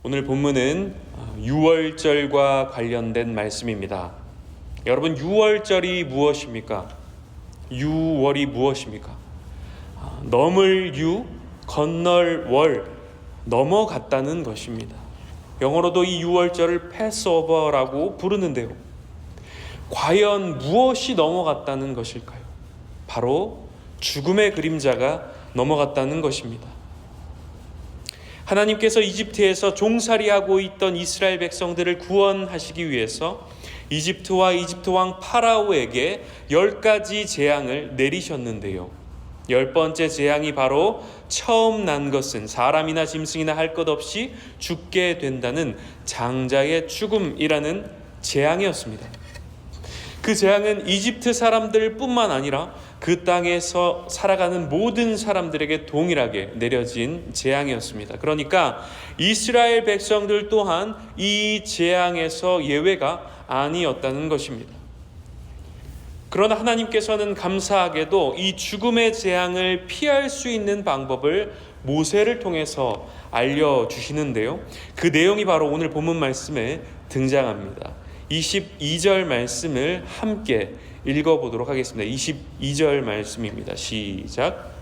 오늘 본문은 6월절과 관련된 말씀입니다. 여러분, 6월절이 무엇입니까? 6월이 무엇입니까? 넘을 유, 건널 월, 넘어갔다는 것입니다. 영어로도 이 6월절을 패스오버라고 부르는데요. 과연 무엇이 넘어갔다는 것일까요? 바로 죽음의 그림자가 넘어갔다는 것입니다. 하나님께서 이집트에서 종살이하고 있던 이스라엘 백성들을 구원하시기 위해서 이집트와 이집트 왕 파라오에게 10가지 재앙을 내리셨는데요. 10번째 재앙이 바로 처음 난 것은 사람이나 짐승이나 할 것 없이 죽게 된다는 장자의 죽음이라는 재앙이었습니다. 그 재앙은 이집트 사람들 뿐만 아니라 그 땅에서 살아가는 모든 사람들에게 동일하게 내려진 재앙이었습니다. 그러니까 이스라엘 백성들 또한 이 재앙에서 예외가 아니었다는 것입니다. 그러나 하나님께서는 감사하게도 이 죽음의 재앙을 피할 수 있는 방법을 모세를 통해서 알려주시는데요. 그 내용이 바로 오늘 본문 말씀에 등장합니다. 22절 말씀을 함께 읽어보도록 하겠습니다. 22절 말씀입니다. 시작.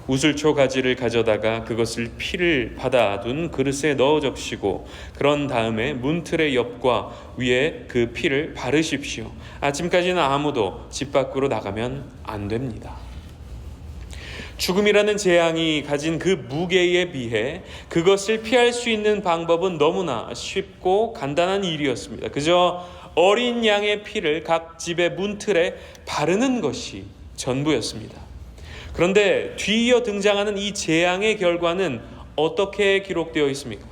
우슬초 가지를 가져다가 그것을 피를 받아둔 그릇에 넣어 적시고 그런 다음에 문틀의 옆과 위에 그 피를 바르십시오. 아침까지는 아무도 집 밖으로 나가면 안 됩니다. 죽음이라는 재앙이 가진 그 무게에 비해 그것을 피할 수 있는 방법은 너무나 쉽고 간단한 일이었습니다. 그저 어린 양의 피를 각 집의 문틀에 바르는 것이 전부였습니다. 그런데 뒤이어 등장하는 이 재앙의 결과는 어떻게 기록되어 있습니까?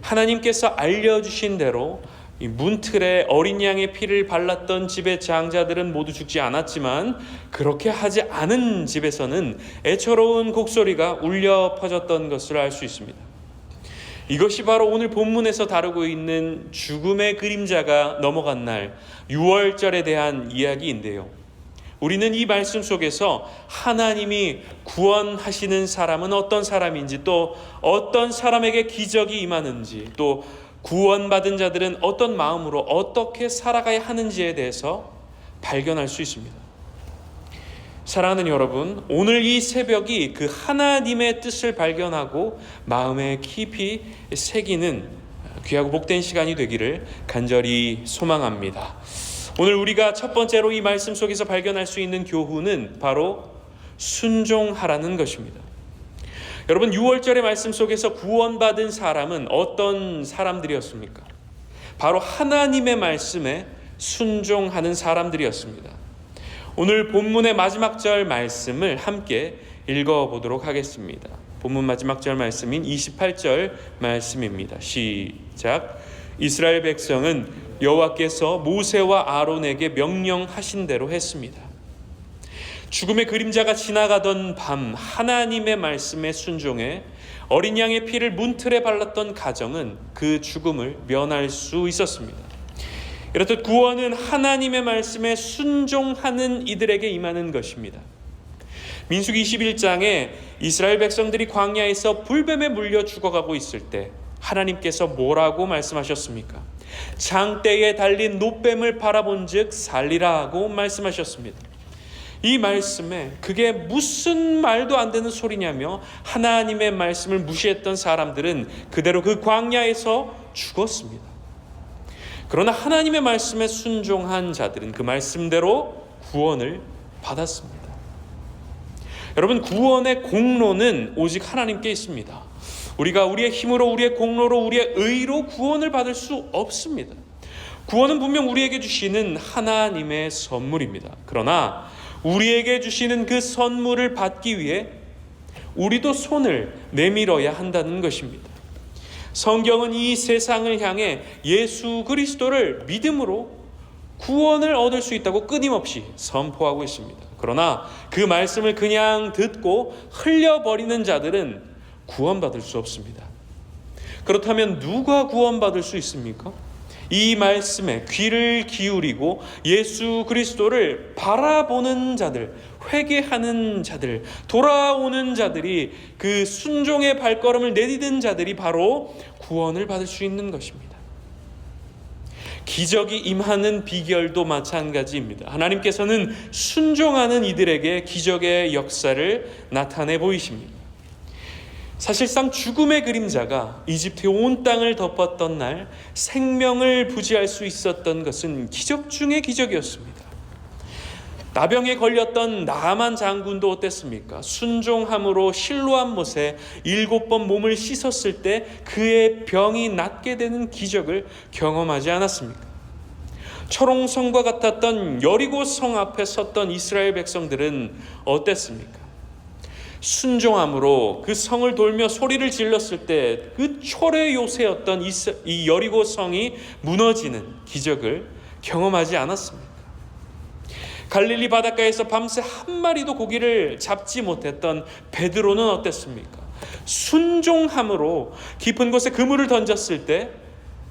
하나님께서 알려주신 대로 이 문틀에 어린 양의 피를 발랐던 집의 장자들은 모두 죽지 않았지만 그렇게 하지 않은 집에서는 애처로운 곡소리가 울려 퍼졌던 것을 알 수 있습니다. 이것이 바로 오늘 본문에서 다루고 있는 죽음의 그림자가 넘어간 날 6월절에 대한 이야기인데요. 우리는 이 말씀 속에서 하나님이 구원하시는 사람은 어떤 사람인지, 또 어떤 사람에게 기적이 임하는지, 또 구원받은 자들은 어떤 마음으로 어떻게 살아가야 하는지에 대해서 발견할 수 있습니다. 사랑하는 여러분, 오늘 이 새벽이 그 하나님의 뜻을 발견하고 마음에 깊이 새기는 귀하고 복된 시간이 되기를 간절히 소망합니다. 오늘 우리가 첫 번째로 이 말씀 속에서 발견할 수 있는 교훈은 바로 순종하라는 것입니다. 여러분, 6월절의 말씀 속에서 구원받은 사람은 어떤 사람들이었습니까? 바로 하나님의 말씀에 순종하는 사람들이었습니다. 오늘 본문의 마지막 절 말씀을 함께 읽어보도록 하겠습니다. 본문 마지막 절 말씀인 28절 말씀입니다. 시작. 이스라엘 백성은 여호와께서 모세와 아론에게 명령하신 대로 했습니다. 죽음의 그림자가 지나가던 밤 하나님의 말씀에 순종해 어린 양의 피를 문틀에 발랐던 가정은 그 죽음을 면할 수 있었습니다. 이렇듯 구원은 하나님의 말씀에 순종하는 이들에게 임하는 것입니다. 민수기 21장에 이스라엘 백성들이 광야에서 불뱀에 물려 죽어가고 있을 때 하나님께서 뭐라고 말씀하셨습니까? 장대에 달린 노뱀을 바라본 즉 살리라 하고 말씀하셨습니다. 이 말씀에 그게 무슨 말도 안 되는 소리냐며 하나님의 말씀을 무시했던 사람들은 그대로 그 광야에서 죽었습니다. 그러나 하나님의 말씀에 순종한 자들은 그 말씀대로 구원을 받았습니다. 여러분, 구원의 공로는 오직 하나님께 있습니다. 우리가 우리의 힘으로, 우리의 공로로, 우리의 의로 구원을 받을 수 없습니다. 구원은 분명 우리에게 주시는 하나님의 선물입니다. 그러나 우리에게 주시는 그 선물을 받기 위해 우리도 손을 내밀어야 한다는 것입니다. 성경은 이 세상을 향해 예수 그리스도를 믿음으로 구원을 얻을 수 있다고 끊임없이 선포하고 있습니다. 그러나 그 말씀을 그냥 듣고 흘려버리는 자들은 구원받을 수 없습니다. 그렇다면 누가 구원받을 수 있습니까? 이 말씀에 귀를 기울이고 예수 그리스도를 바라보는 자들, 회개하는 자들, 돌아오는 자들이, 그 순종의 발걸음을 내디딘 자들이 바로 구원을 받을 수 있는 것입니다. 기적이 임하는 비결도 마찬가지입니다. 하나님께서는 순종하는 이들에게 기적의 역사를 나타내 보이십니다. 사실상 죽음의 그림자가 이집트의 온 땅을 덮었던 날 생명을 부지할 수 있었던 것은 기적 중의 기적이었습니다. 나병에 걸렸던 나아만 장군도 어땠습니까? 순종함으로 실로암 못에 7번 몸을 씻었을 때 그의 병이 낫게 되는 기적을 경험하지 않았습니까? 철옹성과 같았던 여리고 성 앞에 섰던 이스라엘 백성들은 어땠습니까? 순종함으로 그 성을 돌며 소리를 질렀을 때 그 초래 요새였던 이 여리고 성이 무너지는 기적을 경험하지 않았습니까? 갈릴리 바닷가에서 밤새 한 마리도 고기를 잡지 못했던 베드로는 어땠습니까? 순종함으로 깊은 곳에 그물을 던졌을 때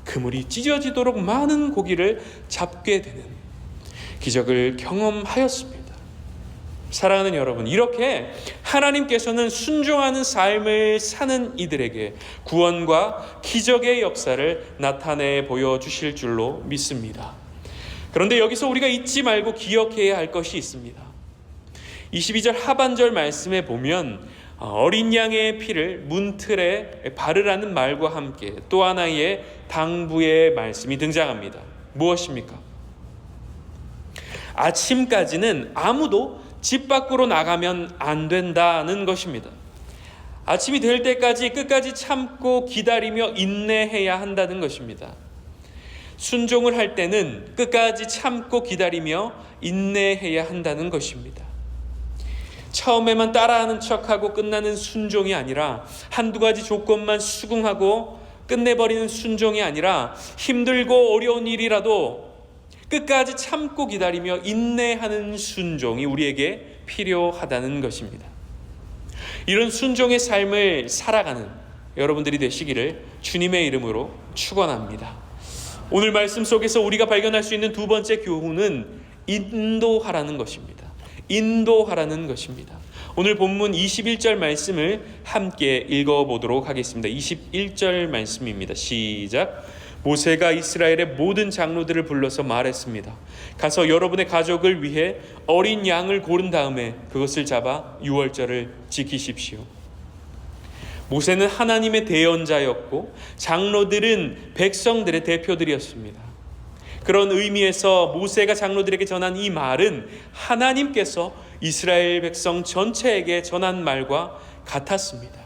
그물이 찢어지도록 많은 고기를 잡게 되는 기적을 경험하였습니다. 사랑하는 여러분, 이렇게 하나님께서는 순종하는 삶을 사는 이들에게 구원과 기적의 역사를 나타내 보여주실 줄로 믿습니다. 그런데 여기서 우리가 잊지 말고 기억해야 할 것이 있습니다. 22절 하반절 말씀에 보면 어린 양의 피를 문틀에 바르라는 말과 함께 또 하나의 당부의 말씀이 등장합니다. 무엇입니까? 아침까지는 아무도 집 밖으로 나가면 안 된다는 것입니다. 아침이 될 때까지 끝까지 참고 기다리며 인내해야 한다는 것입니다. 순종을 할 때는 끝까지 참고 기다리며 인내해야 한다는 것입니다. 처음에만 따라하는 척하고 끝나는 순종이 아니라, 한두 가지 조건만 수긍하고 끝내버리는 순종이 아니라, 힘들고 어려운 일이라도 끝까지 참고 기다리며 인내하는 순종이 우리에게 필요하다는 것입니다. 이런 순종의 삶을 살아가는 여러분들이 되시기를 주님의 이름으로 축원합니다. 오늘 말씀 속에서 우리가 발견할 수 있는 두 번째 교훈은 인도하라는 것입니다. 인도하라는 것입니다. 오늘 본문 21절 말씀을 함께 읽어보도록 하겠습니다. 21절 말씀입니다. 시작. 모세가 이스라엘의 모든 장로들을 불러서 말했습니다. 가서 여러분의 가족을 위해 어린 양을 고른 다음에 그것을 잡아 유월절을 지키십시오. 모세는 하나님의 대언자였고 장로들은 백성들의 대표들이었습니다. 그런 의미에서 모세가 장로들에게 전한 이 말은 하나님께서 이스라엘 백성 전체에게 전한 말과 같았습니다.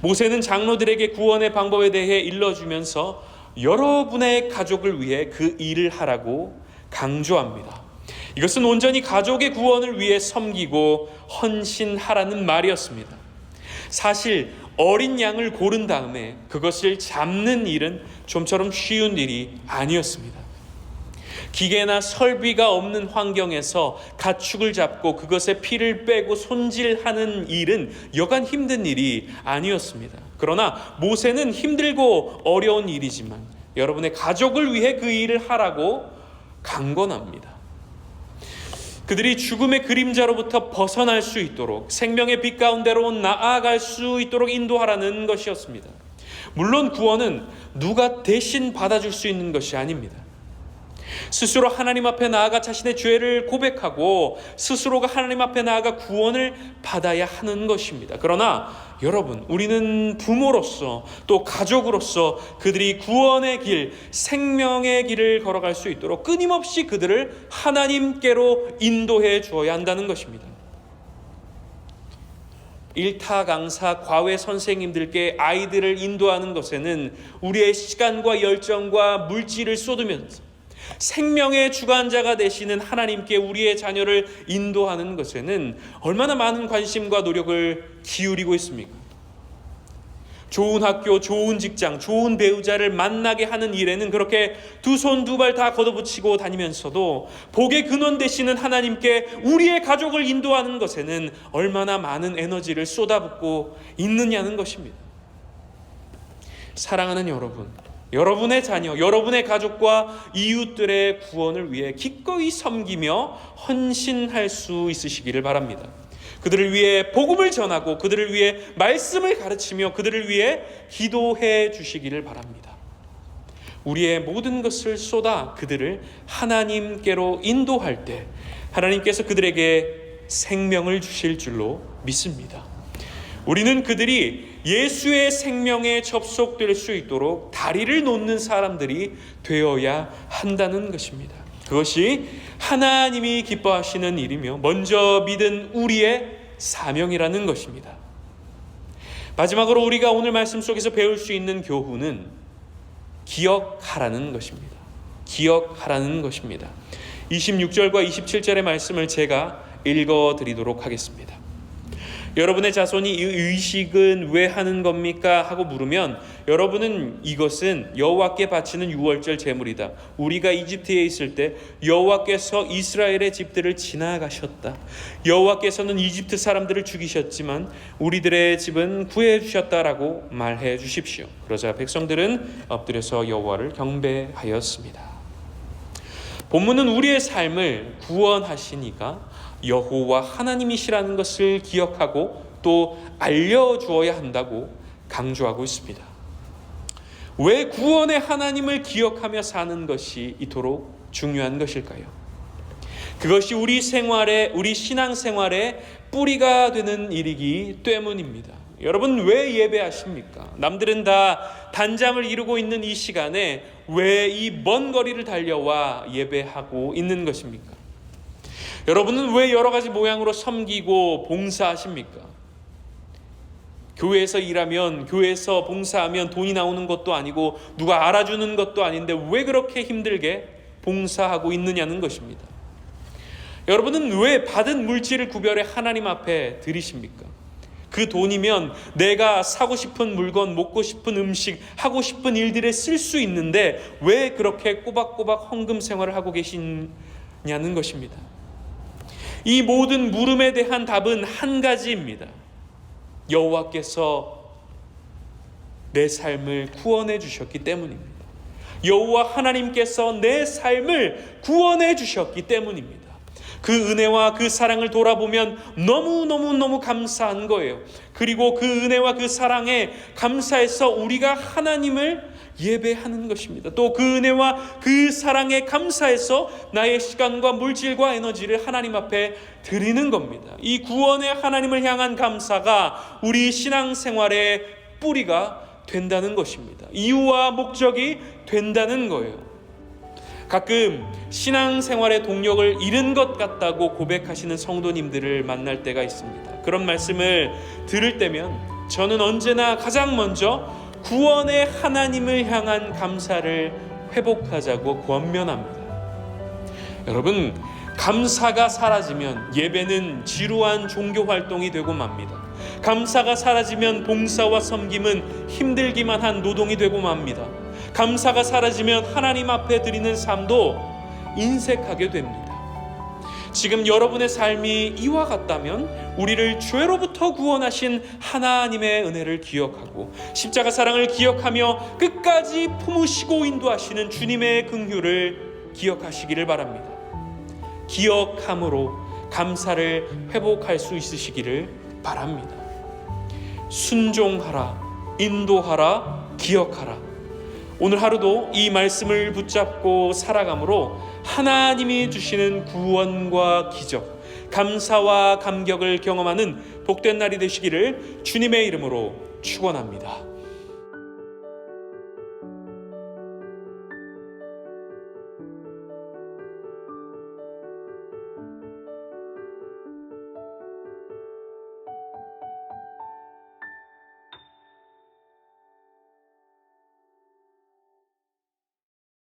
모세는 장로들에게 구원의 방법에 대해 일러주면서 여러분의 가족을 위해 그 일을 하라고 강조합니다. 이것은 온전히 가족의 구원을 위해 섬기고 헌신하라는 말이었습니다. 사실 어린 양을 고른 다음에 그것을 잡는 일은 좀처럼 쉬운 일이 아니었습니다. 기계나 설비가 없는 환경에서 가축을 잡고 그것의 피를 빼고 손질하는 일은 여간 힘든 일이 아니었습니다. 그러나 모세는 힘들고 어려운 일이지만 여러분의 가족을 위해 그 일을 하라고 강권합니다. 그들이 죽음의 그림자로부터 벗어날 수 있도록 생명의 빛 가운데로 나아갈 수 있도록 인도하라는 것이었습니다. 물론 구원은 누가 대신 받아줄 수 있는 것이 아닙니다. 스스로 하나님 앞에 나아가 자신의 죄를 고백하고 스스로가 하나님 앞에 나아가 구원을 받아야 하는 것입니다. 그러나 여러분, 우리는 부모로서 또 가족으로서 그들이 구원의 길, 생명의 길을 걸어갈 수 있도록 끊임없이 그들을 하나님께로 인도해 주어야 한다는 것입니다. 일타 강사, 과외 선생님들께 아이들을 인도하는 것에는 우리의 시간과 열정과 물질을 쏟으면서 생명의 주관자가 되시는 하나님께 우리의 자녀를 인도하는 것에는 얼마나 많은 관심과 노력을 기울이고 있습니까? 좋은 학교, 좋은 직장, 좋은 배우자를 만나게 하는 일에는 그렇게 두 손 두 발 다 걷어붙이고 다니면서도 복의 근원 되시는 하나님께 우리의 가족을 인도하는 것에는 얼마나 많은 에너지를 쏟아붓고 있느냐는 것입니다. 사랑하는 여러분, 여러분의 자녀, 여러분의 가족과 이웃들의 구원을 위해 기꺼이 섬기며 헌신할 수 있으시기를 바랍니다. 그들을 위해 복음을 전하고 그들을 위해 말씀을 가르치며 그들을 위해 기도해 주시기를 바랍니다. 우리의 모든 것을 쏟아 그들을 하나님께로 인도할 때 하나님께서 그들에게 생명을 주실 줄로 믿습니다. 우리는 그들이 예수의 생명에 접속될 수 있도록 다리를 놓는 사람들이 되어야 한다는 것입니다. 그것이 하나님이 기뻐하시는 일이며 먼저 믿은 우리의 사명이라는 것입니다. 마지막으로 우리가 오늘 말씀 속에서 배울 수 있는 교훈은 기억하라는 것입니다. 기억하라는 것입니다. 26절과 27절의 말씀을 제가 읽어드리도록 하겠습니다. 여러분의 자손이 이 의식은 왜 하는 겁니까? 하고 물으면 여러분은 이것은 여호와께 바치는 유월절 제물이다. 우리가 이집트에 있을 때 여호와께서 이스라엘의 집들을 지나가셨다. 여호와께서는 이집트 사람들을 죽이셨지만 우리들의 집은 구해 주셨다라고 말해 주십시오. 그러자 백성들은 엎드려서 여호와를 경배하였습니다. 본문은 우리의 삶을 구원하시니까 여호와 하나님이시라는 것을 기억하고 또 알려주어야 한다고 강조하고 있습니다. 왜 구원의 하나님을 기억하며 사는 것이 이토록 중요한 것일까요? 그것이 우리 신앙생활의 뿌리가 되는 일이기 때문입니다. 여러분 왜 예배하십니까? 남들은 다 단잠을 이루고 있는 이 시간에 왜 이 먼 거리를 달려와 예배하고 있는 것입니까? 여러분은 왜 여러 가지 모양으로 섬기고 봉사하십니까? 교회에서 일하면, 교회에서 봉사하면 돈이 나오는 것도 아니고 누가 알아주는 것도 아닌데 왜 그렇게 힘들게 봉사하고 있느냐는 것입니다. 여러분은 왜 받은 물질을 구별해 하나님 앞에 드리십니까? 그 돈이면 내가 사고 싶은 물건, 먹고 싶은 음식, 하고 싶은 일들에 쓸 수 있는데 왜 그렇게 꼬박꼬박 헌금 생활을 하고 계시냐는 것입니다. 이 모든 물음에 대한 답은 한 가지입니다. 여호와께서 내 삶을 구원해 주셨기 때문입니다. 여호와 하나님께서 내 삶을 구원해 주셨기 때문입니다. 그 은혜와 그 사랑을 돌아보면 너무너무 감사한 거예요. 그리고 그 은혜와 그 사랑에 감사해서 우리가 하나님을 예배하는 것입니다. 또 그 은혜와 그 사랑에 감사해서 나의 시간과 물질과 에너지를 하나님 앞에 드리는 겁니다. 이 구원의 하나님을 향한 감사가 우리 신앙생활의 뿌리가 된다는 것입니다. 이유와 목적이 된다는 거예요. 가끔 신앙생활의 동력을 잃은 것 같다고 고백하시는 성도님들을 만날 때가 있습니다. 그런 말씀을 들을 때면 저는 언제나 가장 먼저 구원의 하나님을 향한 감사를 회복하자고 권면합니다. 여러분, 감사가 사라지면 예배는 지루한 종교 활동이 되고 맙니다. 감사가 사라지면 봉사와 섬김은 힘들기만 한 노동이 되고 맙니다. 감사가 사라지면 하나님 앞에 드리는 삶도 인색하게 됩니다. 지금 여러분의 삶이 이와 같다면 우리를 죄로부터 구원하신 하나님의 은혜를 기억하고 십자가 사랑을 기억하며 끝까지 품으시고 인도하시는 주님의 긍휼을 기억하시기를 바랍니다. 기억함으로 감사를 회복할 수 있으시기를 바랍니다. 순종하라, 인도하라, 기억하라. 오늘 하루도 이 말씀을 붙잡고 살아감으로 하나님이 주시는 구원과 기적, 감사와 감격을 경험하는 복된 날이 되시기를 주님의 이름으로 축원합니다.